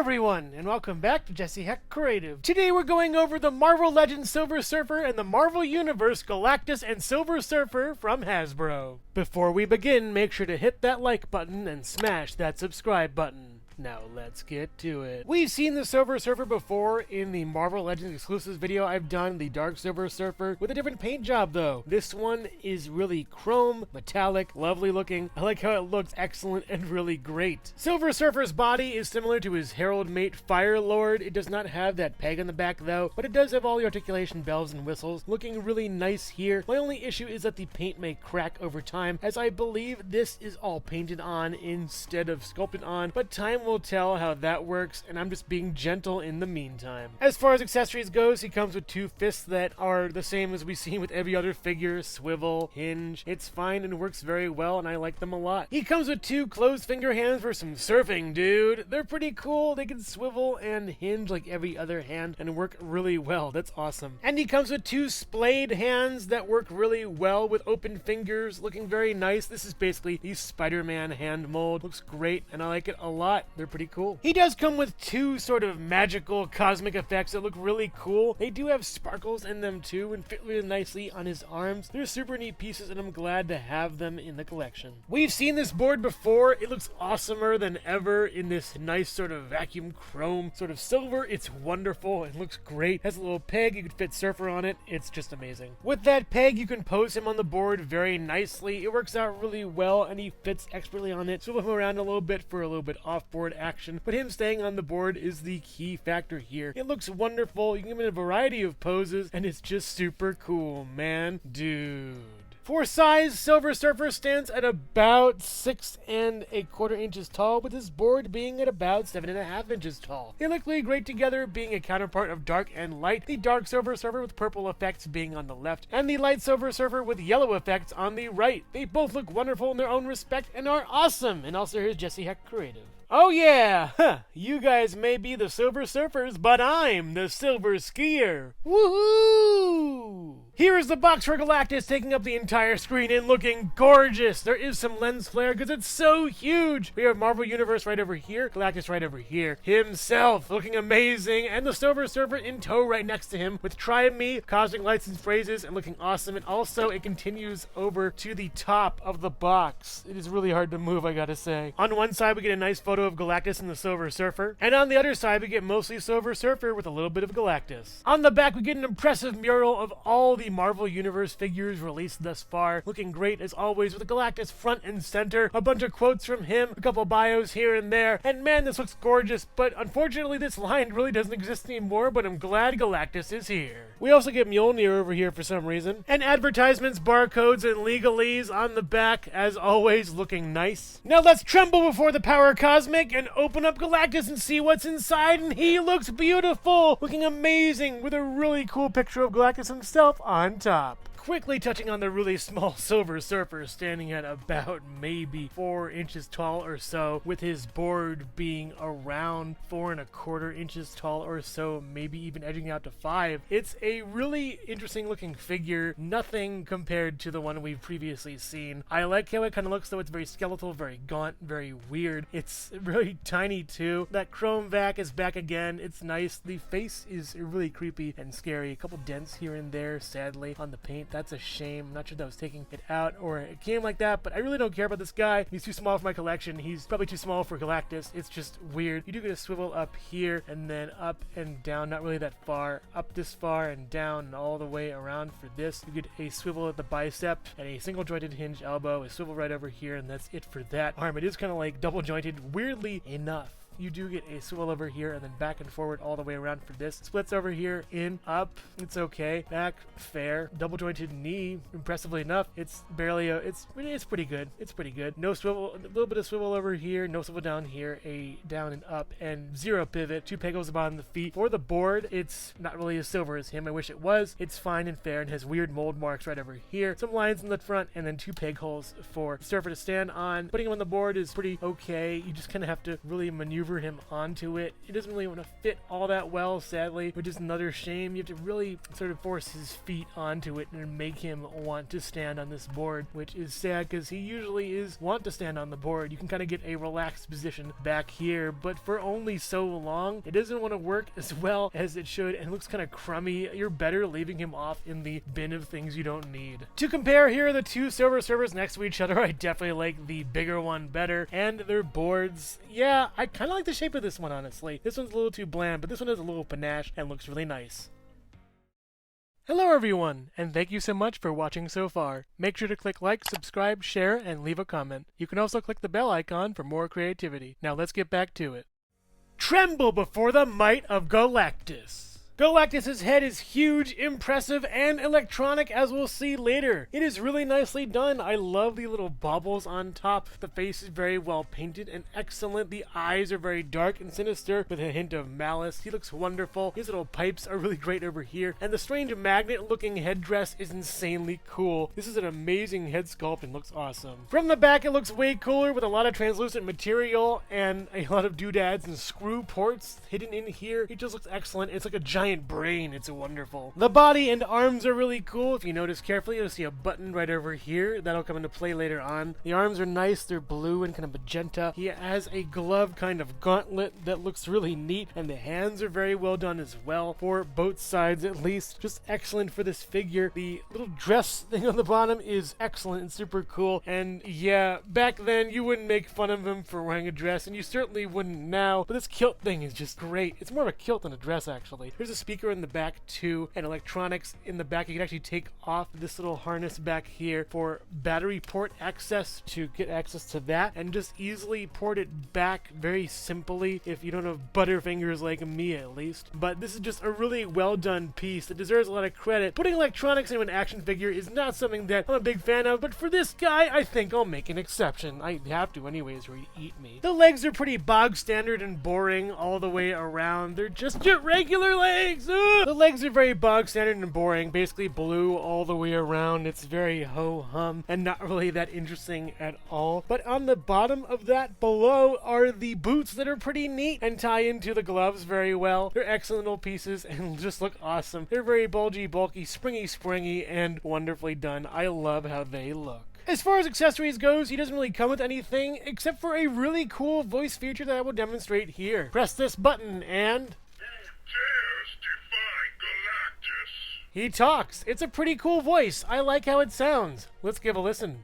everyone, and welcome back to Jesse Hecht Creative. Today we're going over the Marvel Legends Silver Surfer and the Marvel Universe Galactus and Silver Surfer from Hasbro. Before we begin, make sure to hit that like button and smash that subscribe button. Now let's get to it. We've seen the Silver Surfer before in the Marvel Legends exclusives video I've done, the Dark Silver Surfer, with a different paint job though. This one is really chrome, metallic, lovely looking. I like how it looks excellent and really great. Silver Surfer's body is similar to his Herald mate Fire Lord. It does not have that peg on the back though, but it does have all the articulation bells and whistles, looking really nice here. My only issue is that the paint may crack over time, as I believe this is all painted on instead of sculpted on, but time will tell how that works, and I'm just being gentle in the meantime. As far as accessories goes, he comes with two fists that are the same as we've seen with every other figure: swivel, hinge. It's fine and works very well, and I like them a lot. He comes with two closed finger hands for some surfing, dude. They're pretty cool. They can swivel and hinge like every other hand and work really well. That's awesome. And he comes with two splayed hands that work really well with open fingers, looking very nice. This is basically the Spider-Man hand mold. Looks great, and I like it a lot. They're pretty cool. He does come with two sort of magical cosmic effects that look really cool. They do have sparkles in them too and fit really nicely on his arms. They're super neat pieces, and I'm glad to have them in the collection. We've seen this board before. It looks awesomer than ever in this nice sort of vacuum chrome sort of silver. It's wonderful and looks great. Has a little peg. You could fit Surfer on it. It's just amazing. With that peg, you can pose him on the board very nicely. It works out really well, and he fits expertly on it. Swivel him around a little bit for a little bit off-board action, but him staying on the board is the key factor here. It looks wonderful. You can give him a variety of poses, and it's just super cool, man. Dude. For size, Silver Surfer stands at about 6¼ inches tall, with his board being at about 7½ inches tall. They look really great together, being a counterpart of Dark and Light, the Dark Silver Surfer with purple effects being on the left, and the Light Silver Surfer with yellow effects on the right. They both look wonderful in their own respect and are awesome. And also here's Jesse Hecht Creative. Oh yeah, you guys may be the Silver Surfers, but I'm the Silver Skier. Woohoo! Here is the box for Galactus, taking up the entire screen and looking gorgeous. There is some lens flare because it's so huge. We have Marvel Universe right over here, Galactus right over here, himself looking amazing, and the Silver Surfer in tow right next to him with Try Me, cosmic lights and phrases, and looking awesome. And also it continues over to the top of the box. It is really hard to move, I gotta say. On one side we get a nice photo of Galactus and the Silver Surfer, and on the other side we get mostly Silver Surfer with a little bit of Galactus. On the back we get an impressive mural of all the Marvel Universe figures released thus far, looking great as always with the Galactus front and center, a bunch of quotes from him, a couple bios here and there, and man, this looks gorgeous. But unfortunately this line really doesn't exist anymore, but I'm glad Galactus is here. We also get Mjolnir over here for some reason, and advertisements, barcodes, and legalese on the back, as always, looking nice. Now let's tremble before the power cosmic and open up Galactus and see what's inside, and he looks beautiful, looking amazing, with a really cool picture of Galactus himself on top. Quickly touching on the really small Silver Surfer, standing at about maybe 4 inches tall or so, with his board being around 4¼ inches tall or so, maybe even edging out to 5. It's a really interesting looking figure, nothing compared to the one we've previously seen. I like how it kind of looks though. It's very skeletal, very gaunt, very weird. It's really tiny too. That chrome vac is back again. It's nice. The face is really creepy and scary. A couple dents here and there, sadly, on the paint. That's a shame. I'm not sure that was taking it out or it came like that, but I really don't care about this guy. He's too small for my collection. He's probably too small for Galactus. It's just weird. You do get a swivel up here and then up and down, not really that far. Up this far and down and all the way around for this. You get a swivel at the bicep and a single jointed hinge elbow, a swivel right over here, and that's it for that arm. It is kind of like double jointed, weirdly enough. You do get a swivel over here and then back and forward all the way around for this. Splits over here, in, up, it's okay. Back, fair. Double jointed knee, impressively enough. It's barely it's pretty good. It's pretty good. No swivel, a little bit of swivel over here, no swivel down here, a down and up, and zero pivot. 2 peg holes above the feet. For the board, it's not really as silver as him. I wish it was. It's fine and fair and has weird mold marks right over here. Some lines in the front and then 2 peg holes for Surfer to stand on. Putting him on the board is pretty okay. You just kind of have to really maneuver maneuver him onto it. It doesn't really want to fit all that well, sadly, which is another shame. You have to really sort of force his feet onto it and make him want to stand on this board, which is sad because he usually want to stand on the board. You can kind of get a relaxed position back here, but for only so long, it doesn't want to work as well as it should, and it looks kind of crummy. You're better leaving him off in the bin of things you don't need. To compare, here are the two Silver Surfers next to each other. I definitely like the bigger one better, and their boards, yeah, I kind of like the shape of this one, honestly. This one's a little too bland, but this one has a little panache and looks really nice. Hello everyone, and thank you so much for watching so far. Make sure to click like, subscribe, share, and leave a comment. You can also click the bell icon for more creativity. Now let's get back to it. Tremble before the might of Galactus. Galactus' head is huge, impressive, and electronic, as we'll see later. It is really nicely done. I love the little baubles on top. The face is very well painted and excellent. The eyes are very dark and sinister with a hint of malice. He looks wonderful. His little pipes are really great over here. And the strange magnet-looking headdress is insanely cool. This is an amazing head sculpt and looks awesome. From the back, it looks way cooler with a lot of translucent material and a lot of doodads and screw ports hidden in here. It just looks excellent. It's like a giant brain. It's wonderful. The body and arms are really cool. If you notice carefully, you'll see a button right over here. That'll come into play later on. The arms are nice. They're blue and kind of magenta. He has a glove kind of gauntlet that looks really neat, and the hands are very well done as well, for both sides at least. Just excellent for this figure. The little dress thing on the bottom is excellent and super cool, and yeah, back then you wouldn't make fun of him for wearing a dress, and you certainly wouldn't now, but this kilt thing is just great. It's more of a kilt than a dress, actually. There's a speaker in the back too, and electronics in the back. You can actually take off this little harness back here for battery port access to get access to that, and just easily port it back very simply if you don't have butterfingers like me, at least. But this is just a really well done piece that deserves a lot of credit. Putting electronics into an action figure is not something that I'm a big fan of, but for this guy, I think I'll make an exception. I have to anyways, or he'd eat me. The legs are pretty bog standard and boring all the way around. They're just your regular legs. Ugh! The legs are very bog standard and boring, basically blue all the way around. It's very ho-hum and not really that interesting at all. But on the bottom of that below are the boots that are pretty neat and tie into the gloves very well. They're excellent little pieces and just look awesome. They're very bulgy, bulky, springy, and wonderfully done. I love how they look. As far as accessories goes, he doesn't really come with anything except for a really cool voice feature that I will demonstrate here. Press this button and he talks. It's a pretty cool voice. I like how it sounds. Let's give a listen.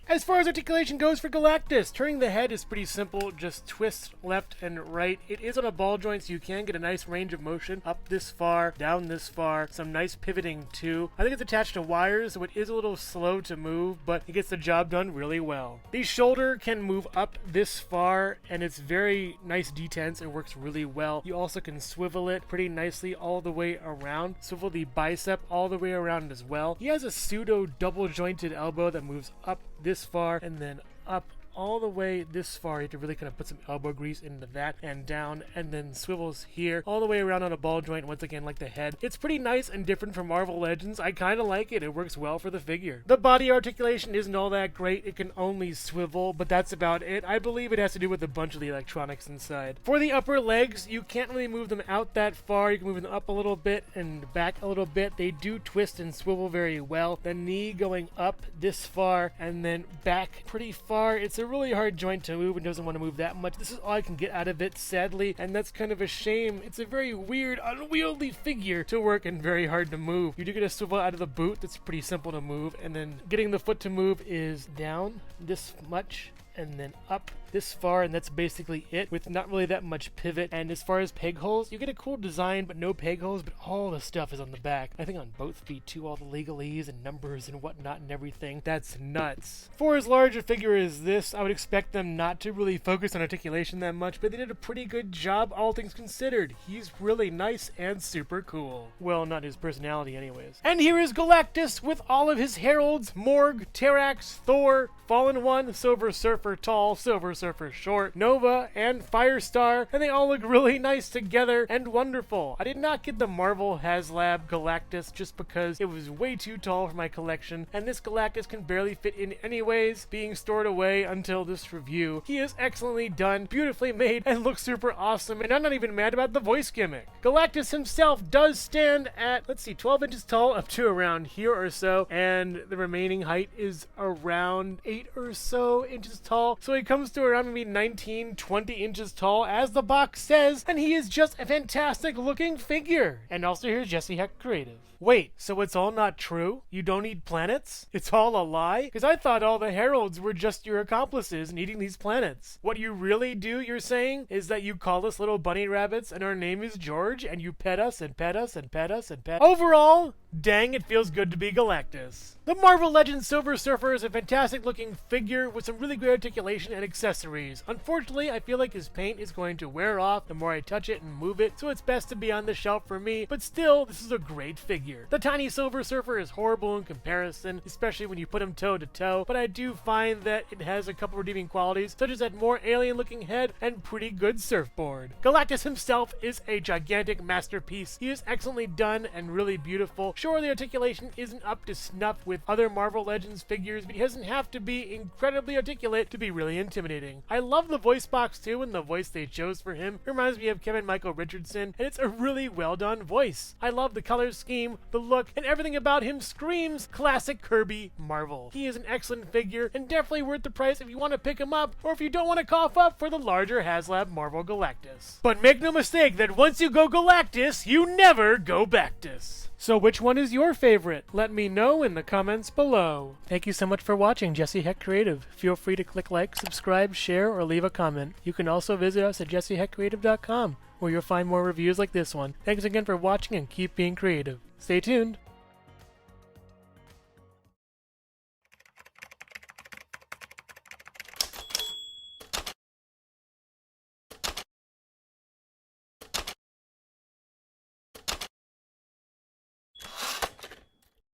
As far as articulation goes for Galactus, turning the head is pretty simple. Just twist left and right. It is on a ball joint, so you can get a nice range of motion up this far, down this far. Some nice pivoting too. I think it's attached to wires, so it is a little slow to move, but it gets the job done really well. The shoulder can move up this far, and it's very nice detents. It works really well. You also can swivel it pretty nicely all the way around. Swivel the bicep all the way around as well. He has a pseudo double jointed elbow that moves up this far and then up all the way this far. You have to really kind of put some elbow grease into that, and down, and then swivels here all the way around on a ball joint, once again like the head. It's pretty nice and different from Marvel Legends. I kind of like it. It works well for the figure. The body articulation isn't all that great. It can only swivel, but that's about it. I believe it has to do with a bunch of the electronics inside. For the upper legs, you can't really move them out that far. You can move them up a little bit and back a little bit. They do twist and swivel very well. The knee going up this far and then back pretty far. It's a really hard joint to move and doesn't want to move that much. This is all I can get out of it, sadly, and that's kind of a shame. It's a very weird, unwieldy figure to work and very hard to move. You do get a swivel out of the boot. That's pretty simple to move, and then getting the foot to move is down this much and then up this far, and that's basically it, with not really that much pivot. And as far as peg holes, you get a cool design but no peg holes, but all the stuff is on the back. I think on both feet too, all the legalese and numbers and whatnot and everything. That's nuts. For as large a figure as this, I would expect them not to really focus on articulation that much, but they did a pretty good job, all things considered. He's really nice and super cool. Well, not his personality anyways. And here is Galactus with all of his heralds: Morg, Terrax, Thor, Fallen One, Silver Surfer, Tall, Silver Surfer short, Nova, and Firestar, and they all look really nice together and wonderful. I did not get the Marvel HasLab Galactus just because it was way too tall for my collection, and this Galactus can barely fit in anyways, being stored away until this review. He is excellently done, beautifully made, and looks super awesome, and I'm not even mad about the voice gimmick. Galactus himself does stand at, let's see, 12 inches tall up to around here or so, and the remaining height is around 8 or so inches tall, so he comes to around maybe 19, 20 inches tall, as the box says, and he is just a fantastic looking figure. And also here's Jesse Hecht Creative. Wait, so it's all not true? You don't need planets? It's all a lie? Because I thought all the heralds were just your accomplices in eating these planets. What you really do, you're saying, is that you call us little bunny rabbits and our name is George, and you pet us and pet us and pet us and pet. Overall, dang, it feels good to be Galactus. The Marvel Legends Silver Surfer is a fantastic looking figure with some really great articulation and accessories. Unfortunately, I feel like his paint is going to wear off the more I touch it and move it, so it's best to be on the shelf for me, but still, this is a great figure. The tiny Silver Surfer is horrible in comparison, especially when you put him toe to toe, but I do find that it has a couple redeeming qualities, such as that more alien looking head and pretty good surfboard. Galactus himself is a gigantic masterpiece. He is excellently done and really beautiful. Sure, the articulation isn't up to snuff with other Marvel Legends figures, but he doesn't have to be incredibly articulate to be really intimidating. I love the voice box too, and the voice they chose for him reminds me of Kevin Michael Richardson, and it's a really well done voice. I love the color scheme, the look, and everything about him screams classic Kirby Marvel. He is an excellent figure and definitely worth the price if you want to pick him up, or if you don't want to cough up for the larger HasLab Marvel Galactus. But make no mistake that once you go Galactus, you never go Bactus. So which one is your favorite? Let me know in the comments below. Thank you so much for watching Jesse Hecht Creative. Feel free to click like, subscribe, share, or leave a comment. You can also visit us at jessehechtcreative.com, where you'll find more reviews like this one. Thanks again for watching and keep being creative. Stay tuned.